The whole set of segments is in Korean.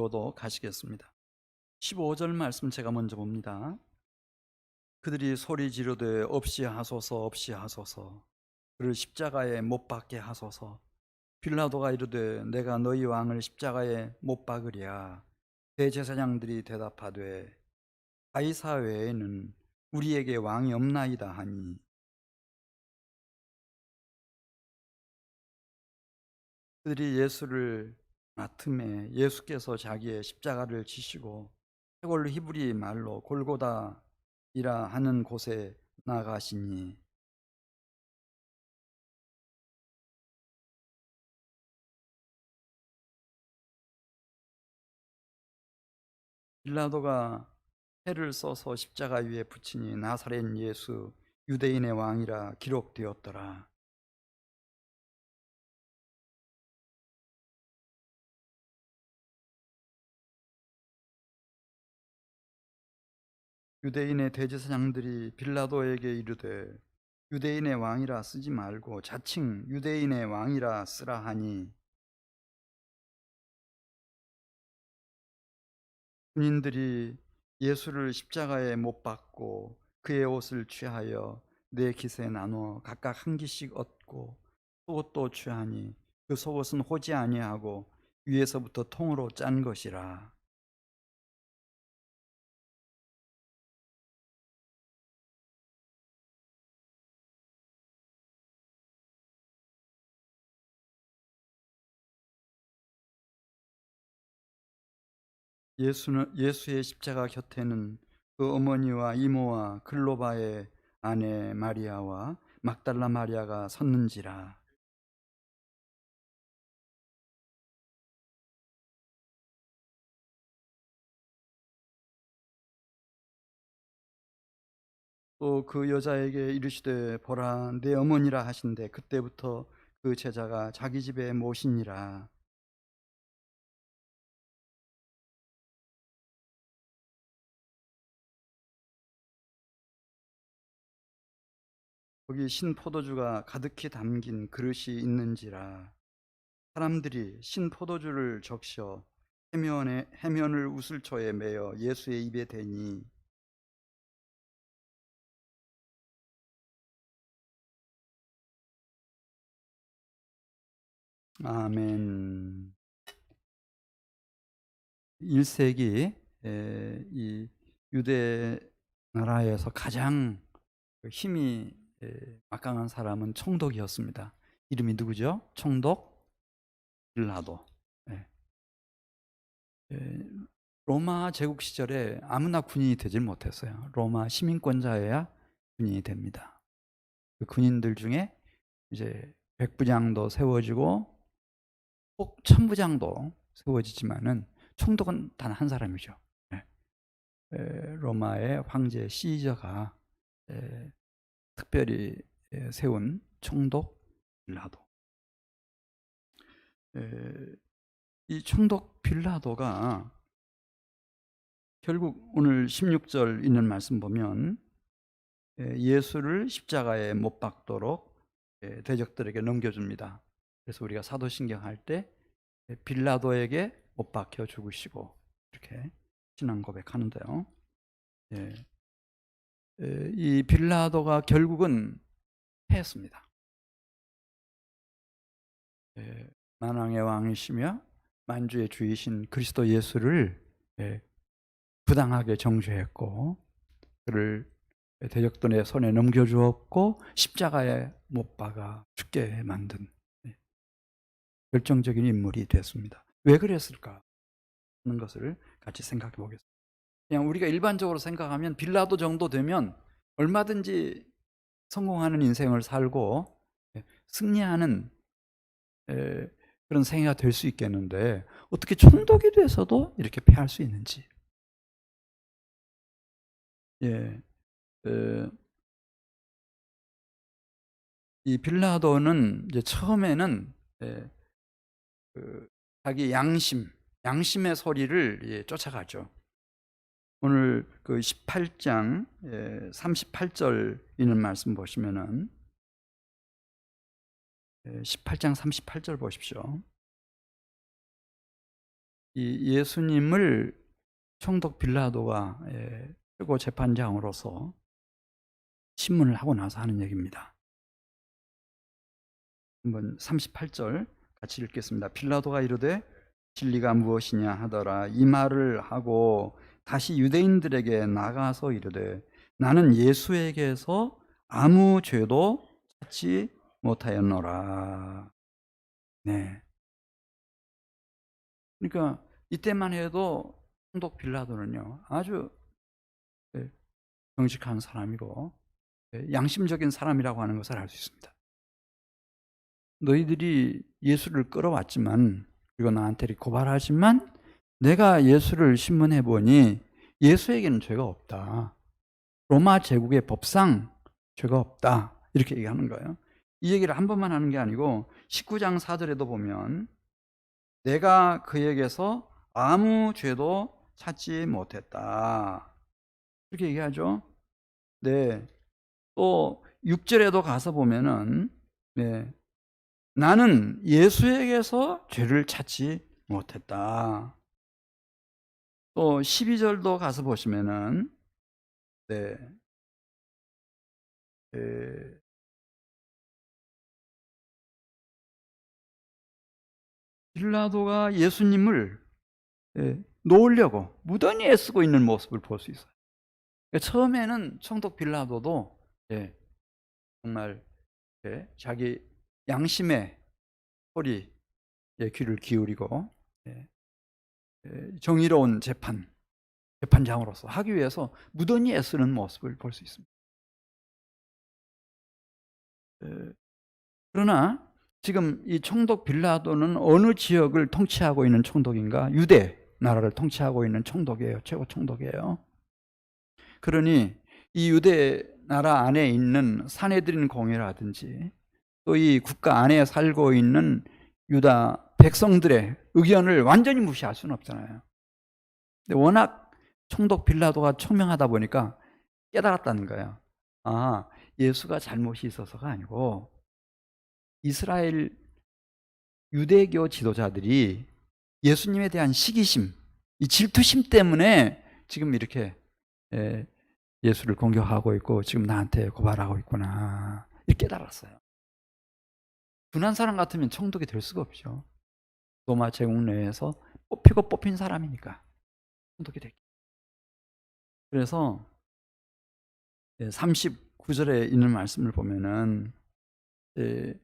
저도 가시겠습니다. 15절 말씀 제가 먼저 봅니다. 그들이 소리 지르되 없이 하소서 없이 하소서, 그를 십자가에 못 박게 하소서. 빌라도가 이르되 내가 너희 왕을 십자가에 못 박으랴. 대제사장들이 대답하되 가이사 외에는 우리에게 왕이 없나이다 하니, 그들이 예수를 맡음에 예수께서 자기의 십자가를 지시고 해골 히브리 말로 골고다이라 하는 곳에 나가시니, 빌라도가 해를 써서 십자가 위에 붙이니 나사렛 예수 유대인의 왕이라 기록되었더라. 유대인의 대제사장들이 빌라도에게 이르되 유대인의 왕이라 쓰지 말고 자칭 유대인의 왕이라 쓰라 하니, 군인들이 예수를 십자가에 못 박고 그의 옷을 취하여 네 깃에 나누어 각각 한 깃씩 얻고 속옷도 취하니 그 속옷은 호지 아니하고 위에서부터 통으로 짠 것이라. 예수의 십자가 곁에는 그 어머니와 이모와 글로바의 아내 마리아와 막달라 마리아가 섰는지라. 또 그 여자에게 이르시되 보라 내 어머니라 하신대 그때부터 그 제자가 자기 집에 모시니라. 거기 신포도주가 가득히 담긴 그릇이 있는지라. 사람들이 신포도주를 적셔 해면을 우슬초에 매어 예수의 입에 대니, 아멘. 1세기 이 유대 나라에서 가장 힘이 막강한 사람은 총독이었습니다. 이름이 누구죠? 총독 빌라도. 예. 로마 제국 시절에 아무나 군인이 되질 못했어요. 로마 시민권자여야 군인이 됩니다. 그 군인들 중에 이제 백부장도 세워지고 꼭 천부장도 세워지지만은 총독은 단 한 사람이죠. 예. 로마의 황제 시저가 특별히 세운 총독 빌라도. 이 총독 빌라도가 결국 오늘 16절 있는 말씀 보면 예수를 십자가에 못 박도록 대적들에게 넘겨줍니다. 그래서 우리가 사도신경 할 때 빌라도에게 못 박혀 죽으시고 이렇게 신앙 고백하는데요. 이 빌라도가 결국은 패했습니다. 만왕의 왕이시며 만주의 주이신 그리스도 예수를 부당하게 정죄했고 그를 대적들의 손에 넘겨주었고 십자가에 못 박아 죽게 만든 결정적인 인물이 됐습니다. 왜 그랬을까 하는 것을 같이 생각해 보겠습니다. 그냥 우리가 일반적으로 생각하면 빌라도 정도 되면 얼마든지 성공하는 인생을 살고 승리하는 그런 생애가 될 수 있겠는데 어떻게 총독이 돼서도 이렇게 패할 수 있는지. 이 빌라도는 이제 처음에는 자기 양심의 소리를 쫓아가죠. 오늘 그 18장 38절 있는 말씀 보시면은 18장 38절 보십시오. 이 예수님을 총독 빌라도가 최고 재판장으로서 신문을 하고 나서 하는 얘기입니다. 한번 38절 같이 읽겠습니다. 빌라도가 이르되 진리가 무엇이냐 하더라. 이 말을 하고 다시 유대인들에게 나가서 이르되 나는 예수에게서 아무 죄도 찾지 못하였노라. 네. 그러니까 이때만 해도 총독 빌라도는요 아주 정직한 사람이고 양심적인 사람이라고 하는 것을 알 수 있습니다. 너희들이 예수를 끌어왔지만 그리고 나한테 고발하지만 내가 예수를 신문해 보니 예수에게는 죄가 없다. 로마 제국의 법상 죄가 없다. 이렇게 얘기하는 거예요. 이 얘기를 한 번만 하는 게 아니고 19장 4절에도 보면 내가 그에게서 아무 죄도 찾지 못했다. 이렇게 얘기하죠. 네. 또 6절에도 가서 보면은 네. 나는 예수에게서 죄를 찾지 못했다. 또 12절도 가서 보시면은 네. 빌라도가 예수님을 놓으려고 무던히 애쓰고 있는 모습을 볼 수 있어요. 처음에는 총독 빌라도도 정말 자기 양심의 소리에 귀를 기울이고 정의로운 재판장으로서 하기 위해서 무던히 애쓰는 모습을 볼 수 있습니다. 그러나 지금 이 총독 빌라도는 어느 지역을 통치하고 있는 총독인가? 유대 나라를 통치하고 있는 총독이에요. 최고 총독이에요. 그러니 이 유대 나라 안에 있는 사내들인 공회라든지 또 이 국가 안에 살고 있는 유다 백성들의 의견을 완전히 무시할 수는 없잖아요. 근데 워낙 총독 빌라도가 총명하다 보니까 깨달았다는 거예요. 아, 예수가 잘못이 있어서가 아니고 이스라엘 유대교 지도자들이 예수님에 대한 시기심, 이 질투심 때문에 지금 이렇게 예수를 공격하고 있고 지금 나한테 고발하고 있구나 이렇게 깨달았어요. 둔한 사람 같으면 총독이 될 수가 없죠. 로마 제국 내에서 뽑히고 뽑힌 사람이니까 총독이 됐기. 그래서 39절에 있는 말씀을 보면은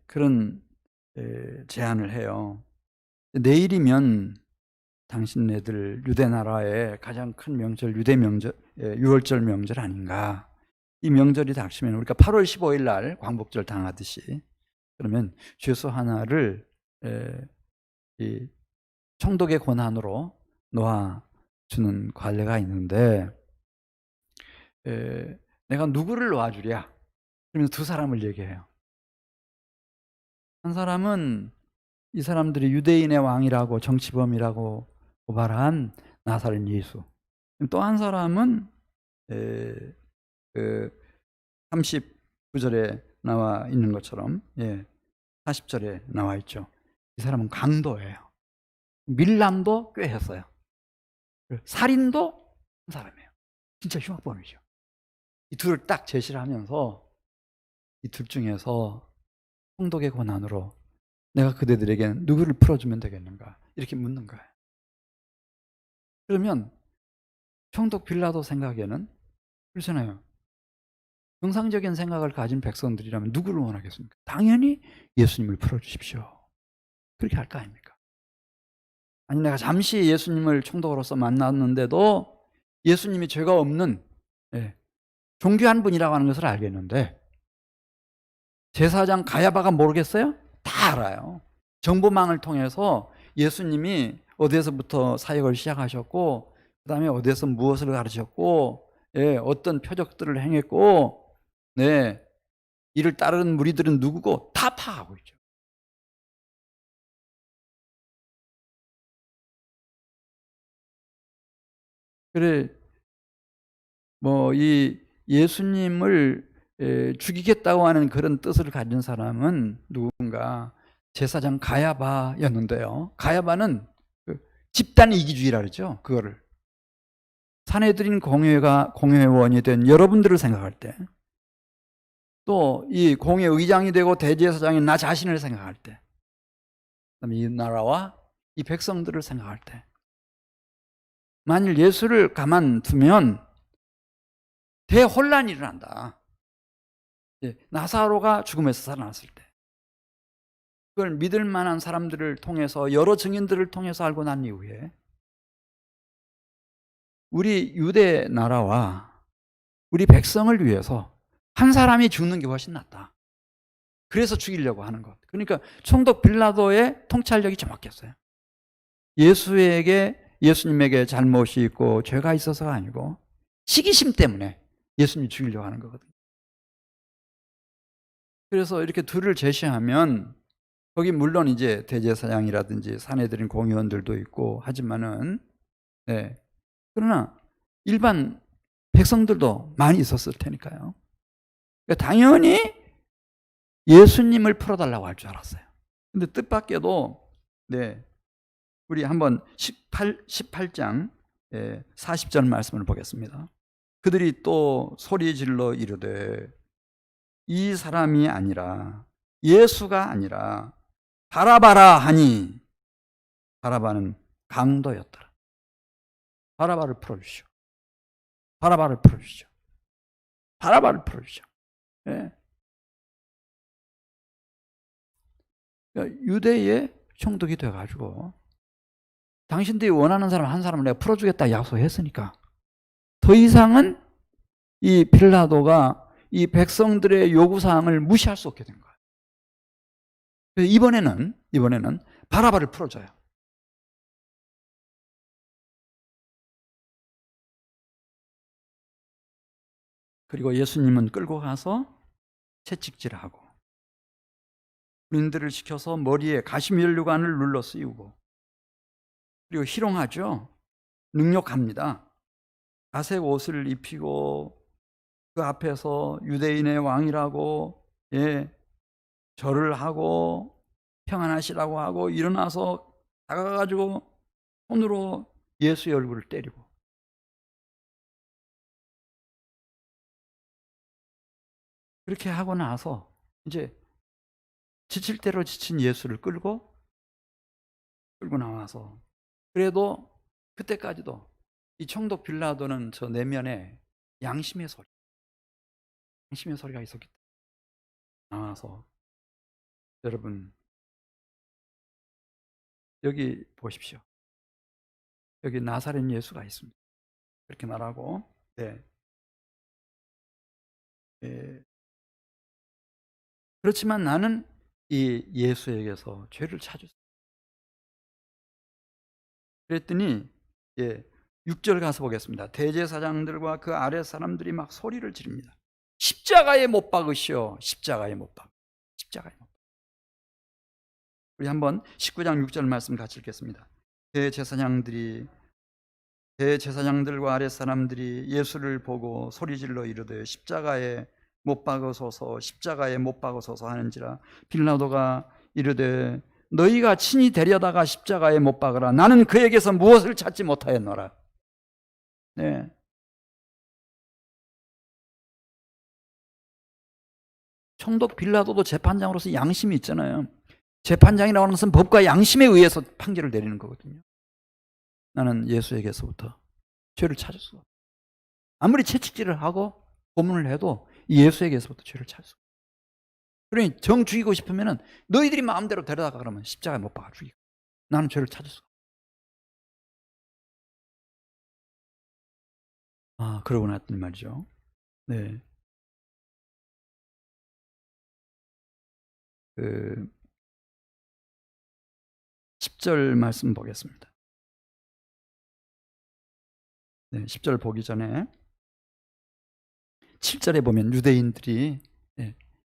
그런 제안을 해요. 내일이면 당신네들 유대 나라의 가장 큰 명절 유대 명절 유월절 명절 아닌가. 이 명절이 닥치면 우리가 8월 15일 날 광복절 당하듯이 그러면 죄수 하나를 이 총독의 권한으로 놓아주는 관례가 있는데 내가 누구를 놓아주랴? 그러면 두 사람을 얘기해요. 한 사람은 이 사람들이 유대인의 왕이라고 정치범이라고 고발한 나사렛 예수. 또 한 사람은 39절에 나와 있는 것처럼 40절에 나와 있죠. 이 사람은 강도예요. 밀람도 꽤 했어요. 살인도 한 사람이에요. 진짜 흉악범이죠. 이 둘을 딱 제시를 하면서 이 둘 중에서 총독의 권한으로 내가 그대들에게 누구를 풀어주면 되겠는가 이렇게 묻는 거예요. 그러면 총독 빌라도 생각에는 그렇잖아요. 정상적인 생각을 가진 백성들이라면 누구를 원하겠습니까? 당연히 예수님을 풀어주십시오. 그렇게 할 거 아닙니까? 아니 내가 잠시 예수님을 총독으로서 만났는데도 예수님이 죄가 없는 존귀한 분이라고 하는 것을 알겠는데 제사장 가야바가 모르겠어요? 다 알아요. 정보망을 통해서 예수님이 어디에서부터 사역을 시작하셨고 그 다음에 어디에서 무엇을 가르쳤고 어떤 표적들을 행했고 이를 따르는 무리들은 누구고 다 파악하고 있죠. 그래 이 예수님을 죽이겠다고 하는 그런 뜻을 가진 사람은 누군가 제사장 가야바였는데요. 가야바는 집단 이기주의라 그러죠. 그거를. 사내들인 공회원이 된 여러분들을 생각할 때, 또 이 공회 의장이 되고 대제사장인 나 자신을 생각할 때, 그다음에 이 나라와 이 백성들을 생각할 때, 만일 예수를 가만두면 대혼란이 일어난다. 나사로가 죽음에서 살아났을 때, 그걸 믿을 만한 사람들을 통해서, 여러 증인들을 통해서 알고 난 이후에 우리 유대 나라와 우리 백성을 위해서 한 사람이 죽는 게 훨씬 낫다. 그래서 죽이려고 하는 것. 그러니까 총독 빌라도의 통찰력이 정확했어요. 예수님에게 잘못이 있고 죄가 있어서가 아니고 시기심 때문에 예수님 죽이려고 하는 거거든요. 그래서 이렇게 둘을 제시하면, 거기 물론 이제 대제사장이라든지 사내들인 공의원들도 있고 하지만은, 네. 그러나 일반 백성들도 많이 있었을 테니까요. 그러니까 당연히 예수님을 풀어달라고 할 줄 알았어요. 근데 뜻밖에도, 네, 우리 한번 18장 40절 말씀을 보겠습니다. 그들이 또 소리질러 이르되 이 사람이 아니라, 예수가 아니라 바라바라 하니, 바라바는 강도였더라. 바라바를 풀어주시오. 바라바를 풀어주시오. 바라바를 풀어주시오. 네. 유대의 총독이 돼가지고 당신들이 원하는 사람 한 사람을 내가 풀어주겠다 약속했으니까 더 이상은 이 빌라도가 이 백성들의 요구사항을 무시할 수 없게 된 거예요. 이번에는 바라바를 풀어줘요. 그리고 예수님은 끌고 가서 채찍질을 하고 군인들을 시켜서 머리에 가시면류관을 눌러 씌우고, 그리고 희롱하죠. 능욕합니다. 가색 옷을 입히고 그 앞에서 유대인의 왕이라고 절을 하고 평안하시라고 하고 일어나서 다가가가지고 손으로 예수의 얼굴을 때리고, 그렇게 하고 나서 이제 지칠 대로 지친 예수를 끌고 나와서, 그래도 그때까지도 이 총독 빌라도는 저 내면에 양심의 소리가 있었기 때문에 나와서, 여러분 여기 보십시오. 여기 나사렛 예수가 있습니다. 그렇게 말하고, 네. 그렇지만 나는 이 예수에게서 죄를 찾을 수 없어요. 그랬더니 6절 가서 보겠습니다. 대제사장들과 그 아래 사람들이 막 소리를 지릅니다. 십자가에 못 박으시오. 십자가에 못 박으시오. 십자가에 못 박으시오. 우리 한번 19장 6절 말씀 같이 읽겠습니다. 대제사장들과 아래 사람들이 예수를 보고 소리질러 이르되 십자가에 못 박으소서, 십자가에 못 박으소서 하는지라. 빌라도가 이르되 너희가 친히 데려다가 십자가에 못 박으라. 나는 그에게서 무엇을 찾지 못하였노라. 네. 총독 빌라도도 재판장으로서 양심이 있잖아요. 재판장이라고 하는 것은 법과 양심에 의해서 판결을 내리는 거거든요. 나는 예수에게서부터 죄를 찾을 수가 없어요. 아무리 채찍질을 하고 고문을 해도 예수에게서부터 죄를 찾을 수가 없어요. 그러니 정 죽이고 싶으면 너희들이 마음대로 데려다가 그러면 십자가에 못 박아 죽이고, 나는 죄를 찾을 수가 없어요. 그러고 났더니 말이죠. 네. 10절 말씀 보겠습니다. 네, 10절 보기 전에 7절에 보면 유대인들이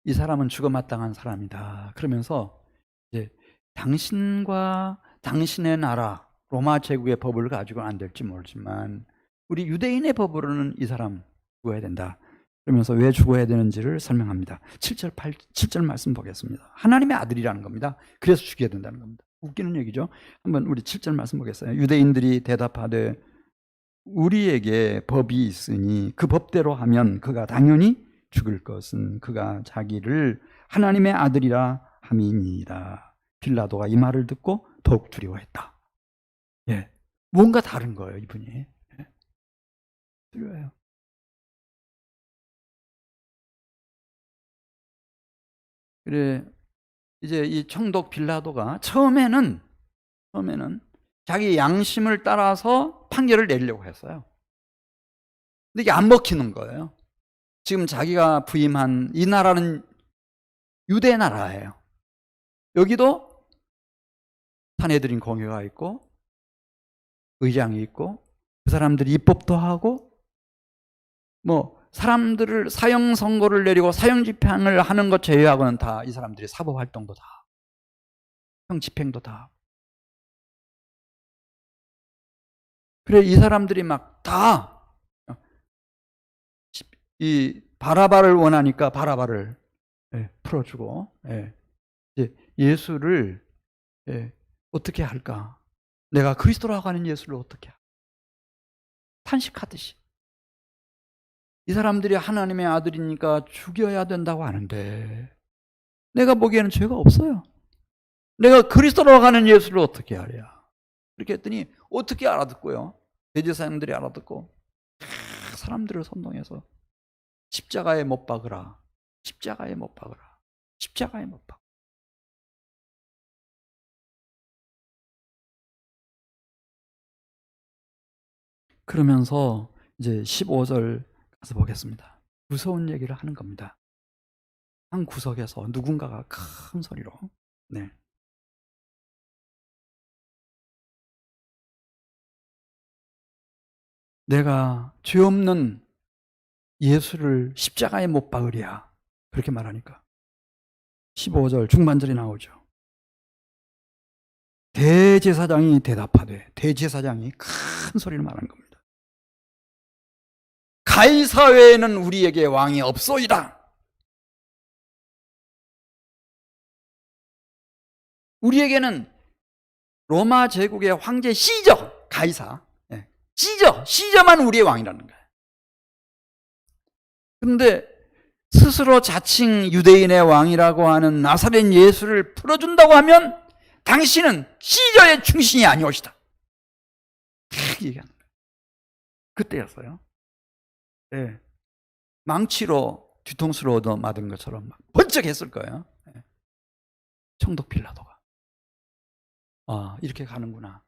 이 사람은 죽어마땅한 사람이다 그러면서 이제 당신과 당신의 나라 로마 제국의 법을 가지고는 안 될지 모르지만 우리 유대인의 법으로는 이 사람 죽어야 된다 그러면서 왜 죽어야 되는지를 설명합니다. 7절 말씀 보겠습니다. 하나님의 아들이라는 겁니다. 그래서 죽여야 된다는 겁니다. 웃기는 얘기죠. 한번 우리 7절 말씀 보겠어요. 유대인들이 대답하되 우리에게 법이 있으니 그 법대로 하면 그가 당연히 죽을 것은 그가 자기를 하나님의 아들이라 함이니이다. 빌라도가 이 말을 듣고 더욱 두려워했다. 예, 뭔가 다른 거예요, 이분이. 예, 두려워요. 그래, 이제 이 총독 빌라도가 처음에는 자기 양심을 따라서 판결을 내리려고 했어요. 근데 이게 안 먹히는 거예요. 지금 자기가 부임한 이 나라는 유대 나라예요. 여기도 사내들인 공회가 있고 의장이 있고 그 사람들이 입법도 하고 뭐 사람들을 사형 선고를 내리고 사형 집행을 하는 것 제외하고는 다 이 사람들이 사법 활동도 다 형 집행도 다. 그래 이 사람들이 막 다 이 바라바를 원하니까 바라바를 풀어주고 이제 예수를 어떻게 할까? 내가 그리스도라고 하는 예수를 어떻게 할까? 탄식하듯이 이 사람들이 하나님의 아들이니까 죽여야 된다고 하는데 내가 보기에는 죄가 없어요. 내가 그리스도라고 하는 예수를 어떻게 하랴? 이렇게 했더니 어떻게 알아듣고요? 대제사장들이 알아듣고 사람들을 선동해서 십자가에 못 박으라. 십자가에 못 박으라. 십자가에 못 박으라. 그러면서 이제 15절 가서 보겠습니다. 무서운 얘기를 하는 겁니다. 한 구석에서 누군가가 큰 소리로 내가 죄 없는 예수를 십자가에 못 박으랴. 그렇게 말하니까 15절 중반절이 나오죠. 대제사장이 대답하되 대제사장이 큰 소리를 말한 겁니다. 가이사 외에는 우리에게 왕이 없소이다. 우리에게는 로마 제국의 황제 시저 가이사 시저만 우리의 왕이라는 거예요. 그런데 스스로 자칭 유대인의 왕이라고 하는 나사렛 예수를 풀어준다고 하면 당신은 시저의 충신이 아니오시다. 딱 얘기하는 거예요. 그때였어요. 네. 망치로 뒤통수를 얻어맞은 것처럼 막 번쩍 했을 거예요. 네. 총독 빌라도가. 아, 이렇게 가는구나.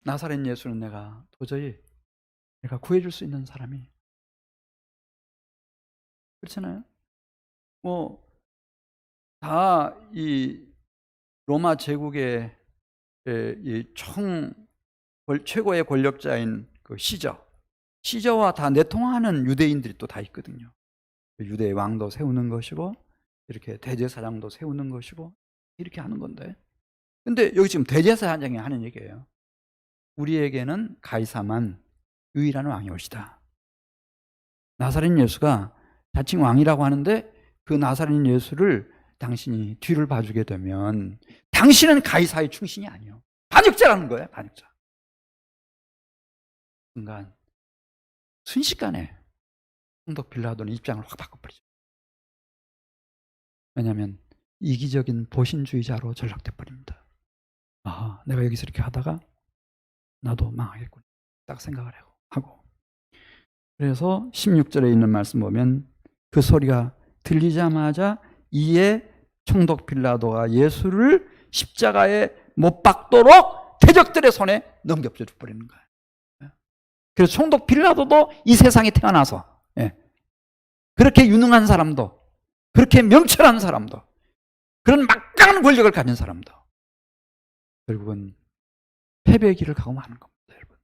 나사렛 예수는 내가 도저히 구해줄 수 있는 사람이. 그렇잖아요? 다 이 로마 제국의 이 최고의 권력자인 그 시저와 다 내통하는 유대인들이 또 다 있거든요. 유대의 왕도 세우는 것이고 이렇게 대제사장도 세우는 것이고 이렇게 하는 건데, 근데 여기 지금 대제사장이 하는 얘기예요. 우리에게는 가이사만 유일한 왕이 오시다. 나사렛 예수가 자칭 왕이라고 하는데 그 나사렛 예수를 당신이 뒤를 봐주게 되면 당신은 가이사의 충신이 아니요. 반역자라는 거예요. 반역자. 순식간에 총독 빌라도는 입장을 확 바꿔버리죠. 왜냐하면 이기적인 보신주의자로 전락돼 버립니다. 아, 내가 여기서 이렇게 하다가 나도 망하겠군 딱 생각을 하고, 그래서 16절에 있는 말씀 보면 그 소리가 들리자마자 이에 총독 빌라도가 예수를 십자가에 못 박도록 대적들의 손에 넘겨줘 버리는 거예요. 그래서 총독 빌라도도 이 세상에 태어나서 그렇게 유능한 사람도, 그렇게 명철한 사람도, 그런 막강한 권력을 가진 사람도 결국은 패배의 길을 가고 마는 겁니다, 여러분.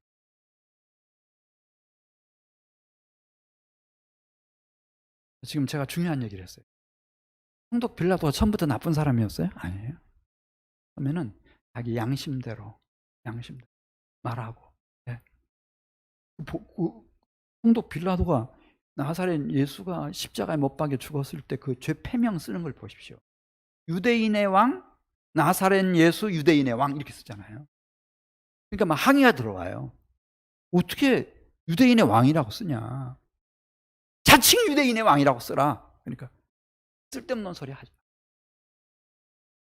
지금 제가 중요한 얘기를 했어요. 총독 빌라도가 처음부터 나쁜 사람이었어요? 아니에요. 그러면은 자기 양심대로 말하고. 총독 빌라도가 나사렛 예수가 십자가에 못 박여 죽었을 때 그 죄 패명 쓰는 걸 보십시오. 유대인의 왕, 나사렛 예수 유대인의 왕 이렇게 쓰잖아요. 그러니까 막 항의가 들어와요. 어떻게 유대인의 왕이라고 쓰냐. 자칭 유대인의 왕이라고 써라. 그러니까 쓸데없는 소리 하지 마.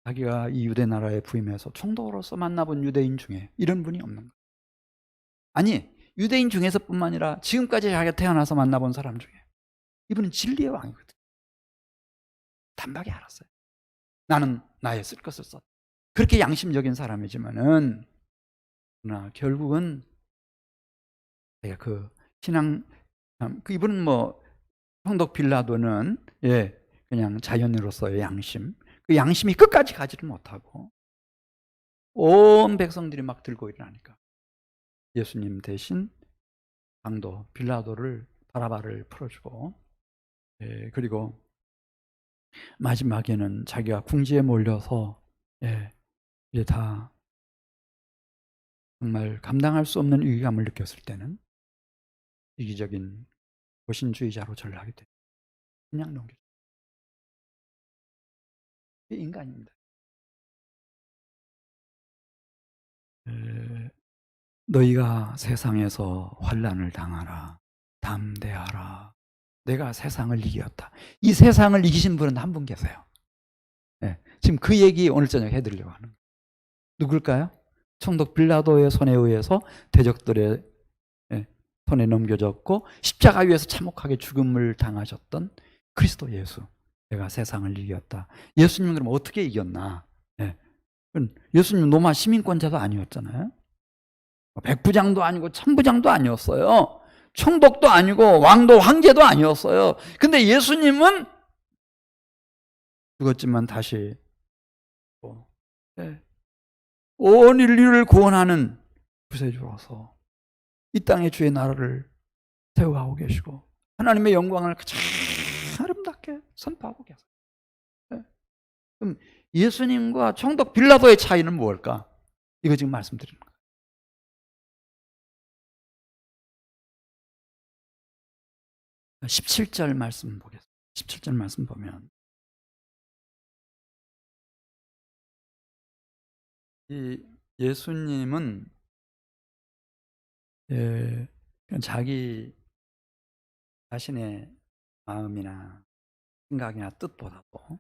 자기가 이 유대 나라에 부임해서 총독으로서 만나본 유대인 중에 이런 분이 없는 거예요. 아니, 유대인 중에서뿐만 아니라 지금까지 자기가 태어나서 만나본 사람 중에 이분은 진리의 왕이거든. 단박에 알았어요. 나는 나의 쓸 것을 썼다. 그렇게 양심적인 사람이지만은 그러나 결국은 내가 그 신앙 이분은 뭐 총독 빌라도는 그냥 자연으로서의 양심, 그 양심이 끝까지 가지를 못하고 온 백성들이 막 들고 일어나니까 예수님 대신 강도 빌라도를 바라바를 풀어주고, 그리고 마지막에는 자기가 궁지에 몰려서 이제 다 정말 감당할 수 없는 위기감을 느꼈을 때는 이기적인 보신주의자로 전락이 돼. 그냥 넘겨. 이게 인간입니다. 너희가 세상에서 환난을 당하라. 담대하라. 내가 세상을 이겼다. 이 세상을 이기신 분은 한 분 계세요. 지금 그 얘기 오늘 저녁 해드리려고 하는 거예요. 누굴까요? 총독 빌라도의 손에 의해서 대적들의 손에 넘겨졌고 십자가 위에서 참혹하게 죽음을 당하셨던 그리스도 예수. 내가 세상을 이겼다. 예수님은 그럼 어떻게 이겼나? 예수님은 로마 시민권자도 아니었잖아요. 백부장도 아니고 천부장도 아니었어요. 총독도 아니고 왕도 황제도 아니었어요. 근데 예수님은 죽었지만 다시 온 인류를 구원하는 구세주로서 이 땅에 주의 나라를 세워가고 계시고 하나님의 영광을 가장 아름답게 선포하고 계세요. 그럼 예수님과 총독 빌라도의 차이는 무엇일까? 이거 지금 말씀드리는 거예요. 17절 말씀 보겠습니다. 17절 말씀 보면 이 예수님은 자기 자신의 마음이나 생각이나 뜻보다도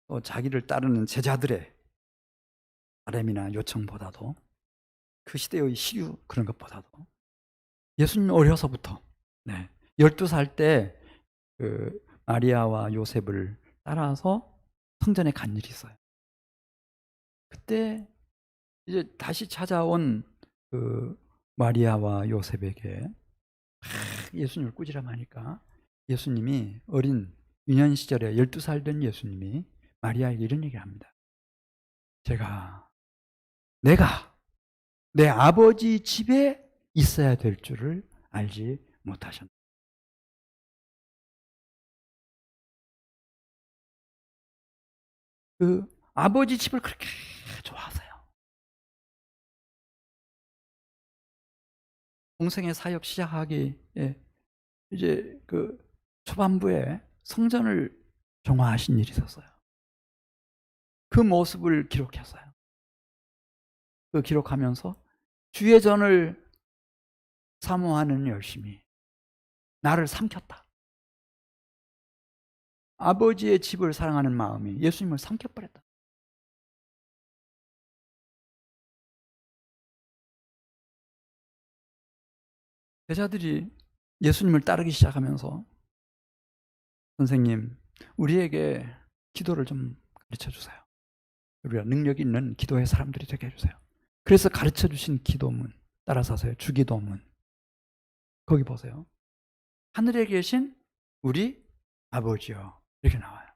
또 자기를 따르는 제자들의 바람이나 요청보다도 그 시대의 시류 그런 것보다도 예수님 어려서부터 12살 때 그 마리아와 요셉을 따라서 성전에 간 일이 있어요. 그때 이제 다시 찾아온 그 마리아와 요셉에게 예수님을 꾸지람하니까 예수님이 어린 유년 시절에 12살 된 예수님이 마리아에게 이런 얘기를 합니다. 내가 내 아버지 집에 있어야 될 줄을 알지 못하셨다. 그 아버지 집을 그렇게 좋아하세요. 공생의 사역 시작하기 이제 그 초반부에 성전을 정화하신 일이 있었어요. 그 모습을 기록했어요. 그 기록하면서 주의 전을 사모하는 열심이 나를 삼켰다. 아버지의 집을 사랑하는 마음이 예수님을 삼켜버렸다. 제자들이 예수님을 따르기 시작하면서 선생님, 우리에게 기도를 좀 가르쳐 주세요. 우리가 능력 있는 기도의 사람들이 되게 해주세요. 그래서 가르쳐 주신 기도문 따라서 하세요. 주기도문. 거기 보세요. 하늘에 계신 우리 아버지여 이렇게 나와요.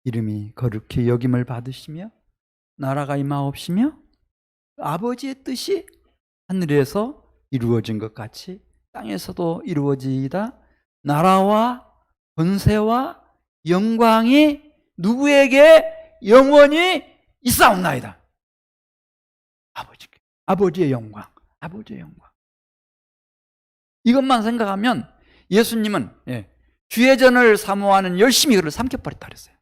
이름이 거룩히 여김을 받으시며 나라가 임하옵시며 아버지의 뜻이 하늘에서 이루어진 것 같이 땅에서도 이루어지이다. 나라와 권세와 영광이 누구에게 영원히 있사옵나이다. 아버지의 영광, 아버지의 영광. 이것만 생각하면 예수님은 주의 전을 사모하는 열심히 그를 삼켜버렸다 그랬어요.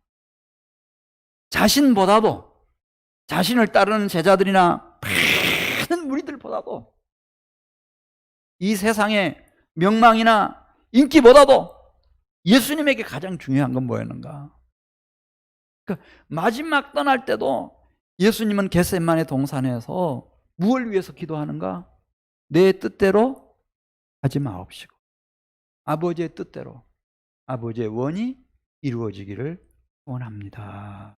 자신보다도, 자신을 따르는 제자들이나 많은 무리들보다도, 이 세상의 명망이나 인기보다도 예수님에게 가장 중요한 건 뭐였는가? 그러니까 마지막 떠날 때도 예수님은 겟세마네 동산에서 무엇을 위해서 기도하는가? 내 뜻대로 하지 마옵시고 아버지의 뜻대로, 아버지의 원이 이루어지기를 원합니다.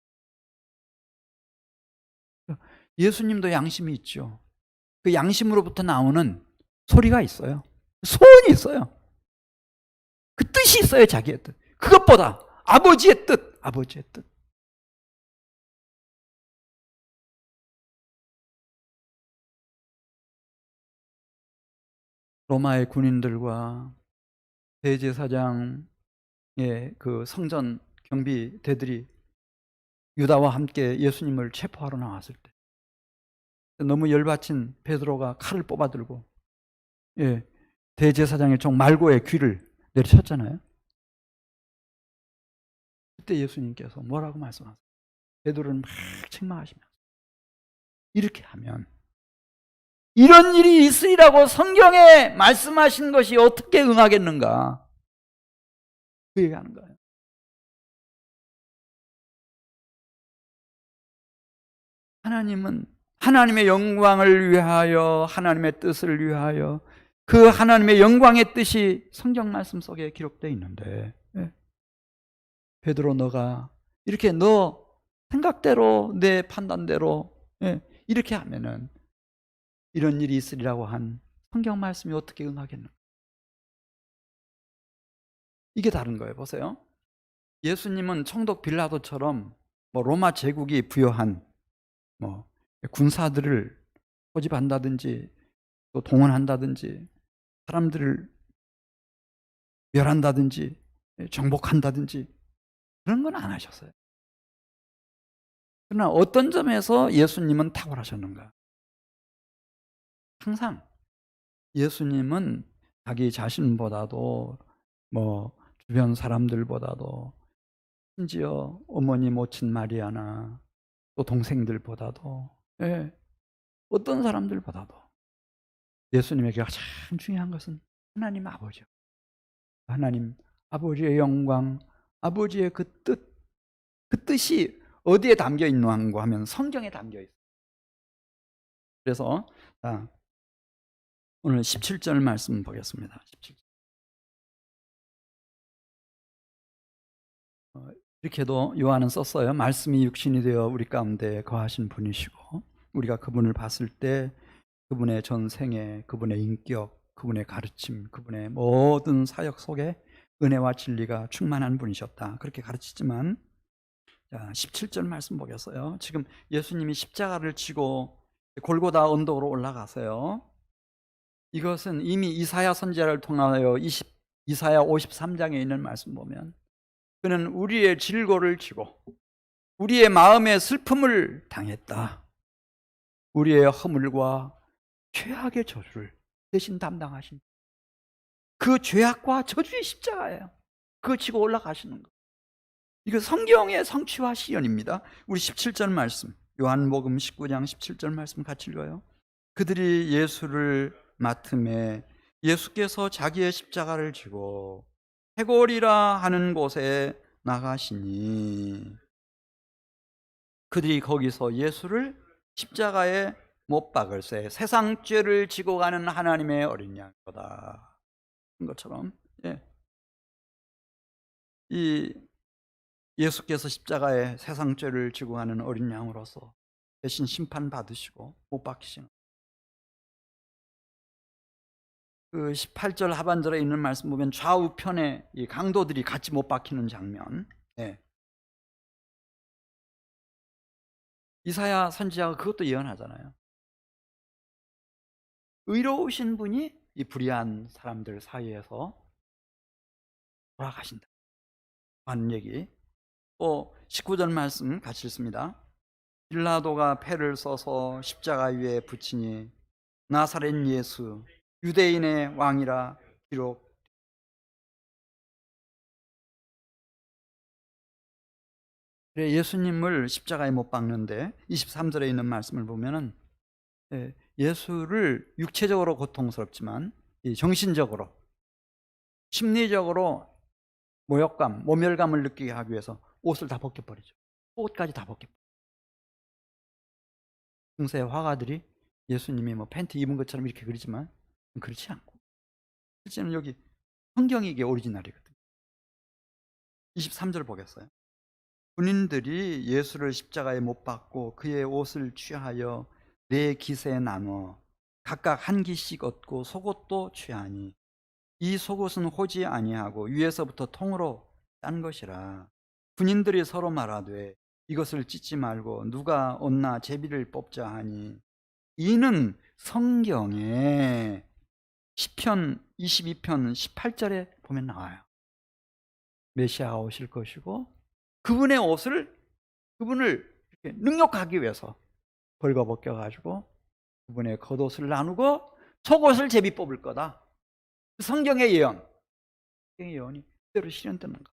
예수님도 양심이 있죠. 그 양심으로부터 나오는 소리가 있어요. 소원이 있어요. 그 뜻이 있어요. 자기의 뜻. 그것보다 아버지의 뜻, 아버지의 뜻. 로마의 군인들과 대제사장의 그 성전 경비대들이 유다와 함께 예수님을 체포하러 나왔을 때 너무 열받친 베드로가 칼을 뽑아들고 대제사장의 종 말고의 귀를 내리쳤잖아요. 그때 예수님께서 뭐라고 말씀하세요? 베드로는 막 책망하시면서 이렇게 하면 이런 일이 있으리라고 성경에 말씀하신 것이 어떻게 응하겠는가? 그 얘기하는 거예요. 하나님은 하나님의 영광을 위하여, 하나님의 뜻을 위하여, 그 하나님의 영광의 뜻이 성경 말씀 속에 기록되어 있는데 베드로, 너가 이렇게 너 생각대로, 내 판단대로 이렇게 하면은 이런 일이 있으리라고 한 성경 말씀이 어떻게 응하겠는가? 이게 다른 거예요. 보세요. 예수님은 총독 빌라도처럼 로마 제국이 부여한 군사들을 소집한다든지 또 동원한다든지 사람들을 멸한다든지 정복한다든지 그런 건 안 하셨어요. 그러나 어떤 점에서 예수님은 탁월하셨는가? 항상 예수님은 자기 자신보다도 주변 사람들보다도 심지어 어머니 모친 마리아나 또 동생들보다도 어떤 사람들보다도 예수님에게 가장 중요한 것은 하나님 아버지, 하나님 아버지의 영광, 아버지의 그 뜻이 어디에 담겨 있는가 하면 성경에 담겨 있어요. 그래서 오늘 17절 말씀 보겠습니다. 17절. 이렇게도 요한은 썼어요. 말씀이 육신이 되어 우리 가운데 거하신 분이시고 우리가 그분을 봤을 때 그분의 전생애, 그분의 인격, 그분의 가르침, 그분의 모든 사역 속에 은혜와 진리가 충만한 분이셨다. 그렇게 가르치지만 17절 말씀 보겠어요. 지금 예수님이 십자가를 지고 골고다 언덕으로 올라가세요. 이것은 이미 이사야 선지자를 통하여 이사야 53장에 있는 말씀 보면 그는 우리의 질고를 지고 우리의 마음의 슬픔을 당했다. 우리의 허물과 죄악의 저주를 대신 담당하신 그 죄악과 저주의 십자가예요. 그거 지고 올라가시는 거. 이거 성경의 성취와 시연입니다. 우리 17절 말씀, 요한복음 19장 17절 말씀 같이 읽어요. 그들이 예수를 맡음에 예수께서 자기의 십자가를 지고 해골이라 하는 곳에 나가시니 그들이 거기서 예수를 십자가에 못 박을세 세상 죄를 지고 가는 하나님의 어린 양이다. 것처럼 이 예수께서 십자가에 세상 죄를 지고 가는 어린 양으로서 대신 심판받으시고 못 박히시는 그 18절 하반절에 있는 말씀 보면 좌우편에 이 강도들이 같이 못 박히는 장면. 이사야 선지자가 그것도 예언하잖아요. 의로우신 분이 이 불의한 사람들 사이에서 돌아가신다 하는 얘기. 또 19절 말씀 같이 읽습니다. 빌라도가 패를 써서 십자가 위에 붙이니 나사렛 예수 유대인의 왕이라 기록. 그래, 예수님을 십자가에 못 박는데 23절에 있는 말씀을 보면은 예수를 육체적으로 고통스럽지만 이 정신적으로, 심리적으로 모욕감, 모멸감을 느끼게 하기 위해서 옷을 다 벗겨버리죠. 옷까지 다 벗겨버리죠. 중세 화가들이 예수님이 뭐 팬티 입은 것처럼 이렇게 그리지만 그렇지 않고, 실제는 여기 성경이 이게 오리지널이거든요. 23절 보겠어요. 군인들이 예수를 십자가에 못 박고 그의 옷을 취하여 네 깃에 나눠 각각 한 깃씩 얻고 속옷도 취하니 이 속옷은 호지 아니하고 위에서부터 통으로 짠 것이라. 군인들이 서로 말하되 이것을 찢지 말고 누가 얻나 제비를 뽑자 하니 이는 성경에 시편 22편 18절에 보면 나와요. 메시아가 오실 것이고 그분의 옷을, 그분을 이렇게 능욕하기 위해서 벌거벗겨 가지고 그분의 겉옷을 나누고 속옷을 제비 뽑을 거다. 성경의 예언, 성경의 예언이 그대로 실현되는 거.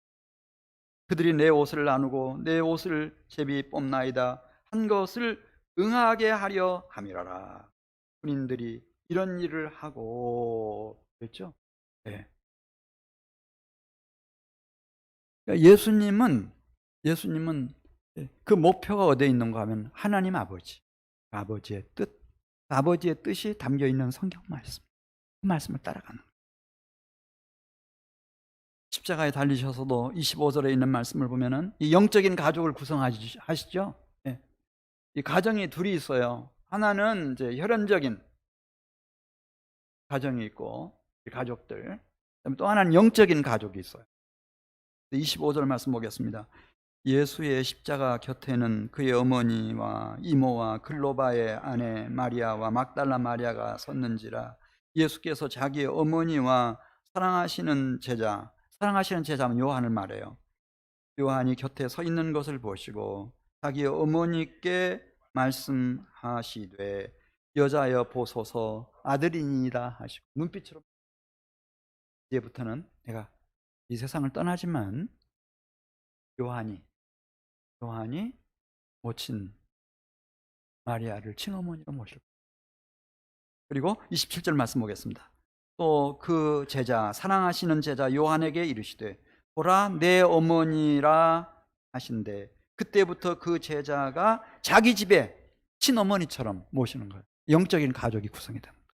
그들이 내 옷을 나누고 내 옷을 제비 뽑나이다 한 것을 응하게 하려 함이라라. 군인들이 이런 일을 하고 그랬죠. 네. 그러니까 예수님은 그 목표가 어디에 있는가 하면 하나님 아버지, 아버지의 뜻, 아버지의 뜻이 담겨 있는 성경 말씀, 그 말씀을 따라가는 거예요. 십자가에 달리셔서도 25절에 있는 말씀을 보면은 이 영적인 가족을 구성하시죠. 예. 이 가정이 둘이 있어요. 하나는 이제 혈연적인 가정이 있고 가족들, 또 하나는 영적인 가족이 있어요. 25절 말씀 보겠습니다. 예수의 십자가 곁에는 그의 어머니와 이모와 글로바의 아내 마리아와 막달라 마리아가 섰는지라. 예수께서 자기의 어머니와 사랑하시는 제자는 요한을 말해요. 요한이 곁에 서 있는 것을 보시고 자기의 어머니께 말씀하시되 여자여 보소서 아들이니이다 하시고 눈빛으로 이제부터는 내가 이 세상을 떠나지만 요한이 모친 마리아를 친어머니로 모실 거예요. 그리고 27절 말씀 보겠습니다. 또 그 제자, 사랑하시는 제자 요한에게 이르시되 보라 내 어머니라 하신대 그때부터 그 제자가 자기 집에 친어머니처럼 모시는 거예요. 영적인 가족이 구성이 됩니다.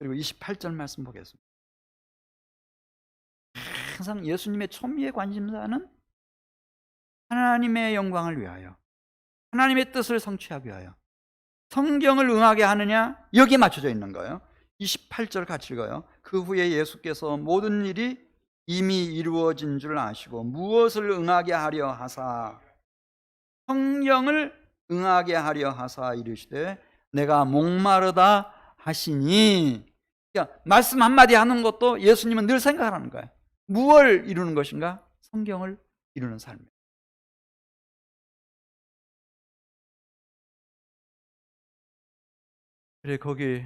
그리고 28절 말씀 보겠습니다. 항상 예수님의 초미의 관심사는 하나님의 영광을 위하여, 하나님의 뜻을 성취하기 위하여 성경을 응하게 하느냐, 여기에 맞춰져 있는 거예요. 28절 같이 읽어요. 그 후에 예수께서 모든 일이 이미 이루어진 줄 아시고 무엇을 응하게 하려 하사 성경을 응하게 하려 하사 이르시되 내가 목마르다 하시니. 그러니까 말씀 한마디 하는 것도 예수님은 늘 생각하는 거예요. 무엇을 이루는 것인가? 성경을 이루는 삶이에요. 그래 거기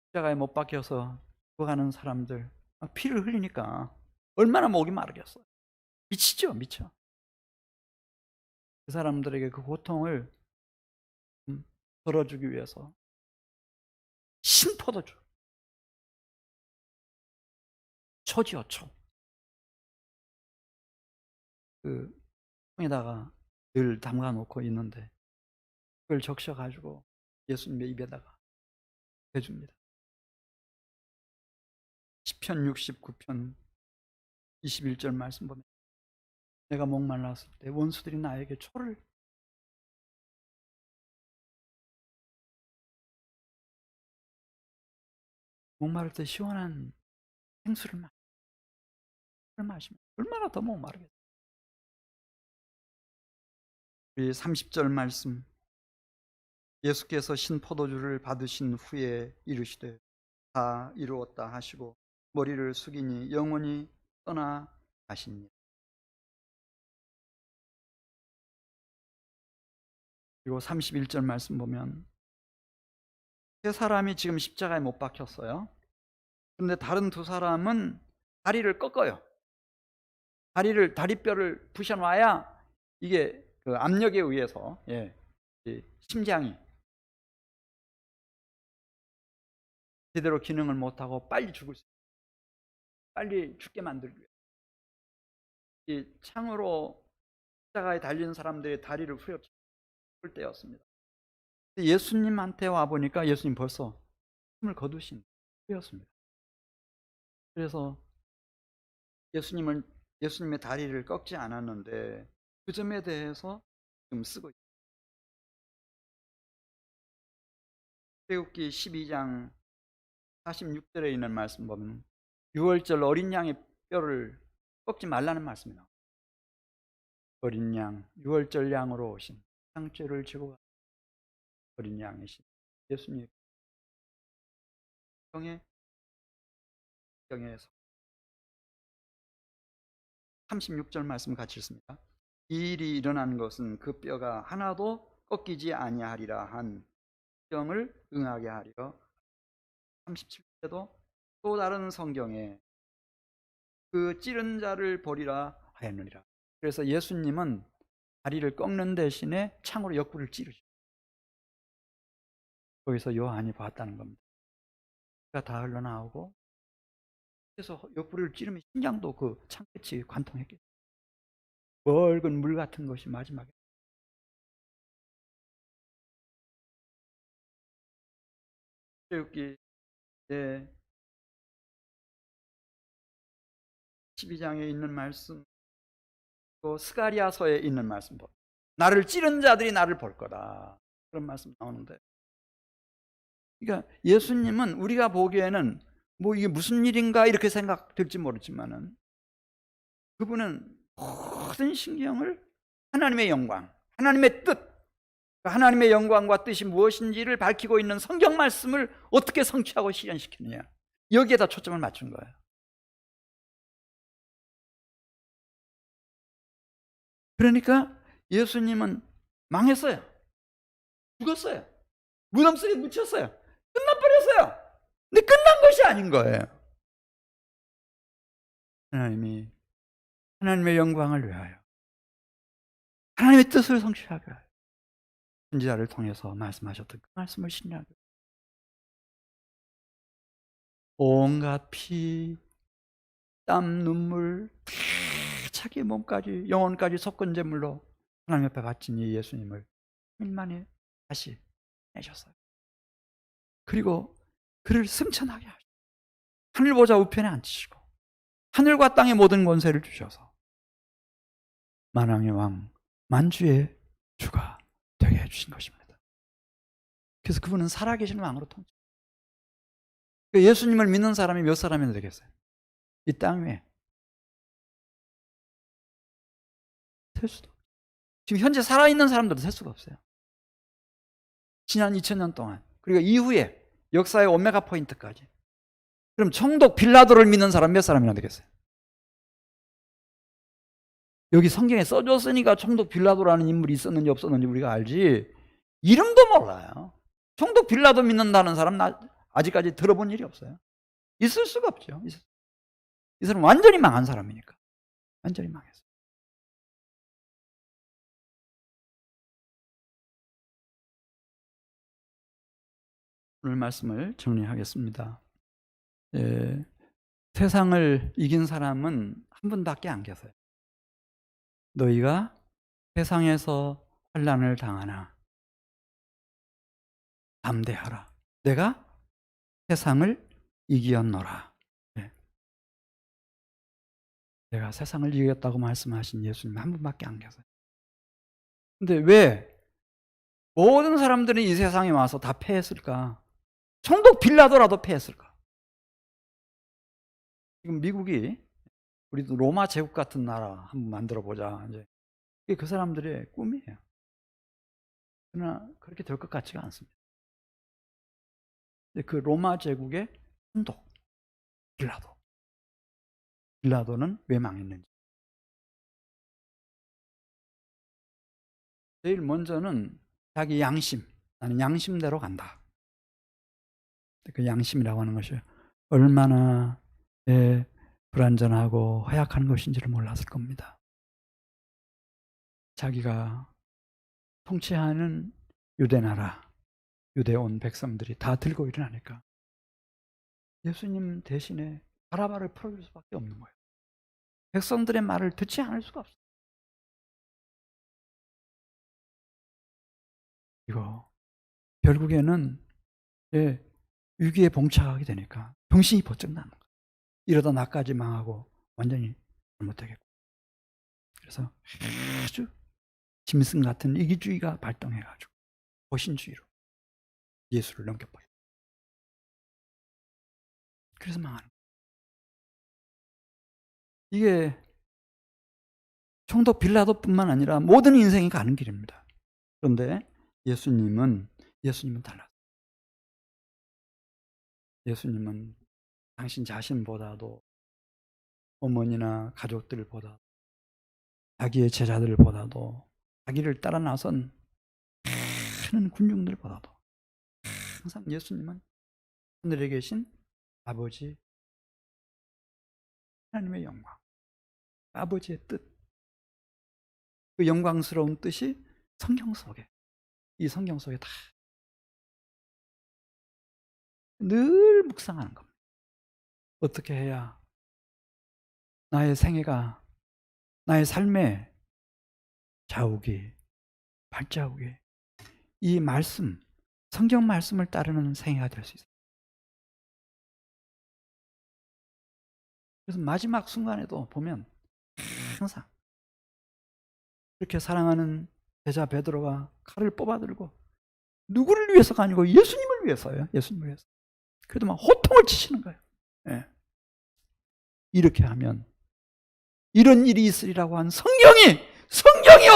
십자가에 못 박혀서 죽어가는 사람들 막 피를 흘리니까 얼마나 목이 마르겠어요. 미치죠, 미쳐. 그 사람들에게 그 고통을 덜어주기 위해서 신포도주, 초지요, 초. 그 통에다가 늘 담가 놓고 있는데 그걸 적셔가지고 예수님의 입에다가 대줍니다. 시편 69편 21절 말씀 보면 내가 목말랐을 때 원수들이 나에게 초를, 목마를 때 시원한 생수를 마시면 얼마나 더 목마르겠어요. 우리 30절 말씀, 예수께서 신포도주를 받으신 후에 이르시되 다 이루었다 하시고 머리를 숙이니 영원히 떠나가시니. 그리고 31절 말씀 보면 세 사람이 지금 십자가에 못 박혔어요. 그런데 다른 두 사람은 다리를 꺾어요. 다리뼈를 부셔놔야 이게 그 압력에 의해서 이 심장이 제대로 기능을 못하고 빨리 죽을 수 있어요. 빨리 죽게 만들기 위해 이 창으로 십자가에 달린 사람들의 다리를 후려칠 때였습니다. 예수님한테 와 보니까 예수님 벌써 숨을 거두신 때였습니다. 그래서 예수님의 다리를 꺾지 않았는데 그 점에 대해서 지금 쓰고 있습니다. 출애굽기 12장 46절에 있는 말씀 보면 6월절 어린 양의 뼈를 꺾지 말라는 말씀이다. 어린 양, 6월절 양으로 오신 상죄를 지고 간 어린 양이신 예수님 경에서 36절 말씀 같이 읽습니다. 이 일이 일어난 것은 그 뼈가 하나도 꺾이지 아니하리라 한 성경을 응하게 하리라. 37절에도 또 다른 성경에 그 찌른 자를 보리라 하였느니라. 그래서 예수님은 다리를 꺾는 대신에 창으로 옆구리를 찌르죠. 거기서 요한이 봤다는 겁니다. 피가 다 흘러나오고 그래서 옆구리를 찌르면 심장도 그 창끝이 관통했겠죠. 맑은 물 같은 것이 마지막에 출애굽기 12장에 있는 말씀, 또 스가랴서에 있는 말씀, 나를 찌른 자들이 나를 볼 거다, 그런 말씀 나오는데, 그러니까 예수님은 우리가 보기에는 뭐 이게 무슨 일인가 이렇게 생각될지 모르지만은 그분은 모든 신경을 하나님의 영광, 하나님의 뜻, 하나님의 영광과 뜻이 무엇인지를 밝히고 있는 성경 말씀을 어떻게 성취하고 실현시키느냐, 여기에다 초점을 맞춘 거예요. 그러니까 예수님은 망했어요. 죽었어요. 무덤 속에 묻혔어요. 끝나버렸어요. 근데 끝난 것이 아닌 거예요. 하나님이 하나님의 영광을 위하여, 하나님의 뜻을 성취하기 위하여 선지자를 통해서 말씀하셨던 그 말씀을 신뢰하기 위하여 온갖 피, 땀, 눈물 다 자기 몸까지 영혼까지 속건제물로 하나님 앞에 바친 이 예수님을 3일 만에 다시 내셨어요. 그리고 그를 승천하게 하시고 하늘 보좌 우편에 앉히시고 하늘과 땅의 모든 권세를 주셔서 만왕의 왕, 만주의 주가 되게 해주신 것입니다. 그래서 그분은 살아계신 왕으로 통치. 예수님을 믿는 사람이 몇 사람이나 되겠어요? 이 땅 위에 셀 수도, 지금 현재 살아있는 사람들도 셀 수가 없어요. 지난 2000년 동안, 그리고 이후에 역사의 오메가 포인트까지. 그럼 총독 빌라도를 믿는 사람 몇 사람이나 되겠어요? 여기 성경에 써줬으니까 총독 빌라도라는 인물이 있었는지 없었는지 우리가 알지, 이름도 몰라요. 총독 빌라도 믿는다는 사람 나 아직까지 들어본 일이 없어요. 있을 수가 없죠. 이 사람은 완전히 망한 사람이니까. 완전히 망했어요. 오늘 말씀을 정리하겠습니다. 세상을 이긴 사람은 한 분밖에 안 계세요. 너희가 세상에서 환난을 당하나 담대하라. 내가 세상을 이기었노라. 내가 세상을 이겼다고 말씀하신 예수님 한 분밖에 안 계세요. 근데 왜 모든 사람들이 이 세상에 와서 다 패했을까? 총독 빌라도라도 패했을까? 지금 미국이 우리도 로마 제국 같은 나라 한번 만들어 보자, 이제 그게 그 사람들의 꿈이에요. 그러나 그렇게 될 것 같지가 않습니다. 근데 그 로마 제국의 총독 빌라도는 왜 망했는지, 제일 먼저는 자기 양심, 나는 양심대로 간다. 그 양심이라고 하는 것이 얼마나 불완전하고 허약한 것인지를 몰랐을 겁니다. 자기가 통치하는 유대나라, 유대 온 백성들이 다 들고 일어나니까 예수님 대신에 바라바를 풀어줄 수밖에 없는 거예요. 백성들의 말을 듣지 않을 수가 없어요. 이거 결국에는 위기에 봉착하게 되니까 정신이 번쩍 나는 거예요. 이러다 나까지 망하고 완전히 잘못되겠고. 그래서 아주 짐승 같은 이기주의가 발동해가지고 보신주의로 예수를 넘겨버려요. 그래서 망하는 거예요. 이게 총독 빌라도뿐만 아니라 모든 인생이 가는 길입니다. 그런데 예수님은 달랐어요. 예수님은 당신 자신보다도 어머니나 가족들보다 자기의 제자들보다도 자기를 따라 나선 많은 군중들보다도 항상 예수님은 하늘에 계신 아버지 하나님의 영광, 아버지의 뜻, 그 영광스러운 뜻이 성경 속에, 이 성경 속에 다 늘 묵상하는 겁니다. 어떻게 해야 나의 생애가, 나의 삶의 자욱이, 발자국이 이 말씀, 성경 말씀을 따르는 생애가 될 수 있어요. 그래서 마지막 순간에도 보면 항상 이렇게 사랑하는 제자 베드로가 칼을 뽑아들고 누구를 위해서가 아니고 예수님을 위해서예요. 예수님을 위해서. 그래도 막 호통을 치시는 거예요. 네. 이렇게 하면 이런 일이 있으리라고 한 성경이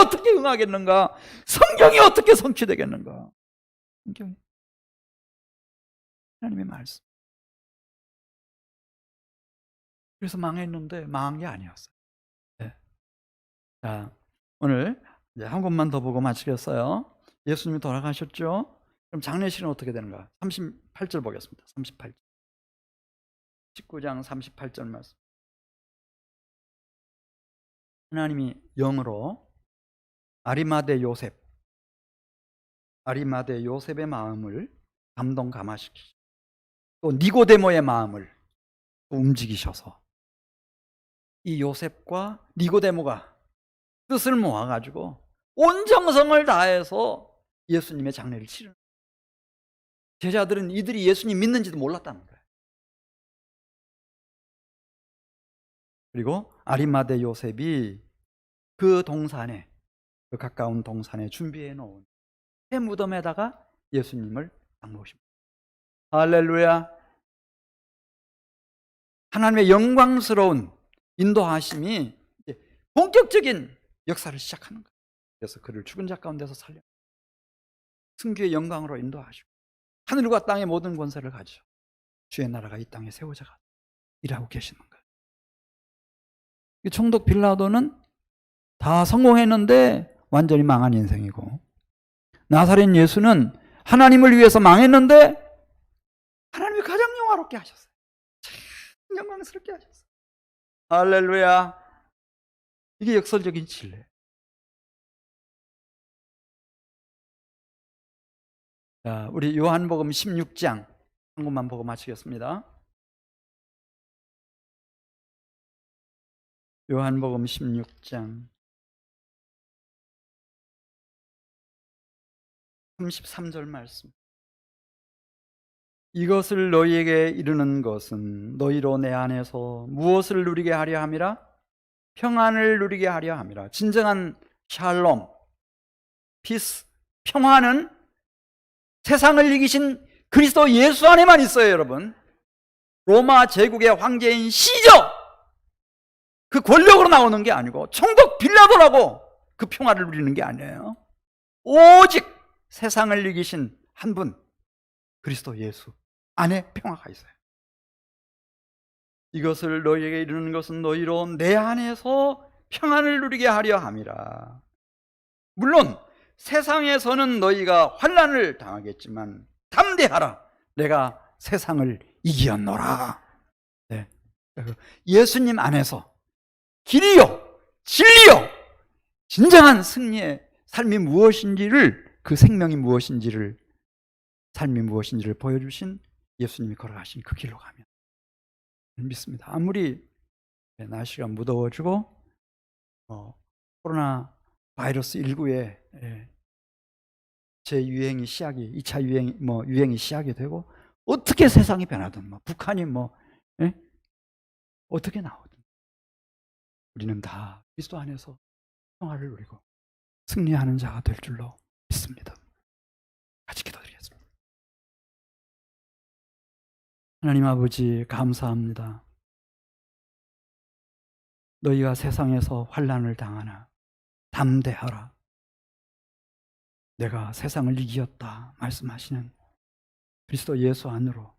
어떻게 응하겠는가? 성경이 어떻게 성취되겠는가? 성경이 하나님의 말씀. 그래서 망했는데 망한 게 아니었어요. 네. 자, 오늘 이제 한 곳만 더 보고 마치겠어요. 예수님이 돌아가셨죠? 그럼 장례식은 어떻게 되는가? 38절 보겠습니다. 38절. 19장 38절 말씀. 하나님이 영으로 아리마대 요셉의 마음을 감동 감화시키시고 또 니고데모의 마음을 움직이셔서 이 요셉과 니고데모가 뜻을 모아가지고 온 정성을 다해서 예수님의 장례를 치르는 거예요. 제자들은 이들이 예수님 믿는지도 몰랐다는 거예요. 그리고 아리마대 요셉이 그 동산에, 그 가까운 동산에 준비해 놓은 새 무덤에다가 예수님을 딱 놓으십니다. 할렐루야. 하나님의 영광스러운 인도하심이 본격적인 역사를 시작하는 거예요. 그래서 그를 죽은 자 가운데서 살려 승주의 영광으로 인도하시고 하늘과 땅의 모든 권세를 가지고 주의 나라가 이 땅에 세워져가 일하고 계시는 거예요. 총독 빌라도는 다 성공했는데 완전히 망한 인생이고, 나사렛 예수는 하나님을 위해서 망했는데 하나님이 가장 영화롭게 하셨어요. 참 영광스럽게 하셨어요. 할렐루야. 이게 역설적인 진리예요. 자, 우리 요한복음 16장 한 곳만 보고 마치겠습니다. 요한복음 16장 33절 말씀. 이것을 너희에게 이르는 것은 너희로 내 안에서 무엇을 누리게 하려 함이라? 평안을 누리게 하려 함이라. 진정한 샬롬, 피스, 평화는 세상을 이기신 그리스도 예수 안에만 있어요, 여러분. 로마 제국의 황제인 시저, 그 권력으로 나오는 게 아니고 총독 빌라도라고 그 평화를 누리는 게 아니에요. 오직 세상을 이기신 한 분, 그리스도 예수 안에 평화가 있어요. 이것을 너희에게 이르는 것은 너희로 내 안에서 평안을 누리게 하려 함이라. 물론 세상에서는 너희가 환난을 당하겠지만 담대하라, 내가 세상을 이기었노라. 네. 예수님 안에서 길이요, 진리요, 진정한 승리의 삶이 무엇인지를, 그 생명이 무엇인지를, 삶이 무엇인지를 보여주신 예수님이 걸어가신 그 길로 가면 믿습니다. 아무리 날씨가 무더워지고 코로나 바이러스 19에 재유행이 시작이, 2차 유행이 시작이 되고, 어떻게 세상이 변하든, 북한이 어떻게 나오든, 우리는 다 그리스도 안에서 평화를 누리고 승리하는 자가 될 줄로 믿습니다. 같이 기도드리겠습니다. 하나님 아버지, 감사합니다. 너희가 세상에서 환난을 당하나 담대하라, 내가 세상을 이기었다 말씀하시는 그리스도 예수 안으로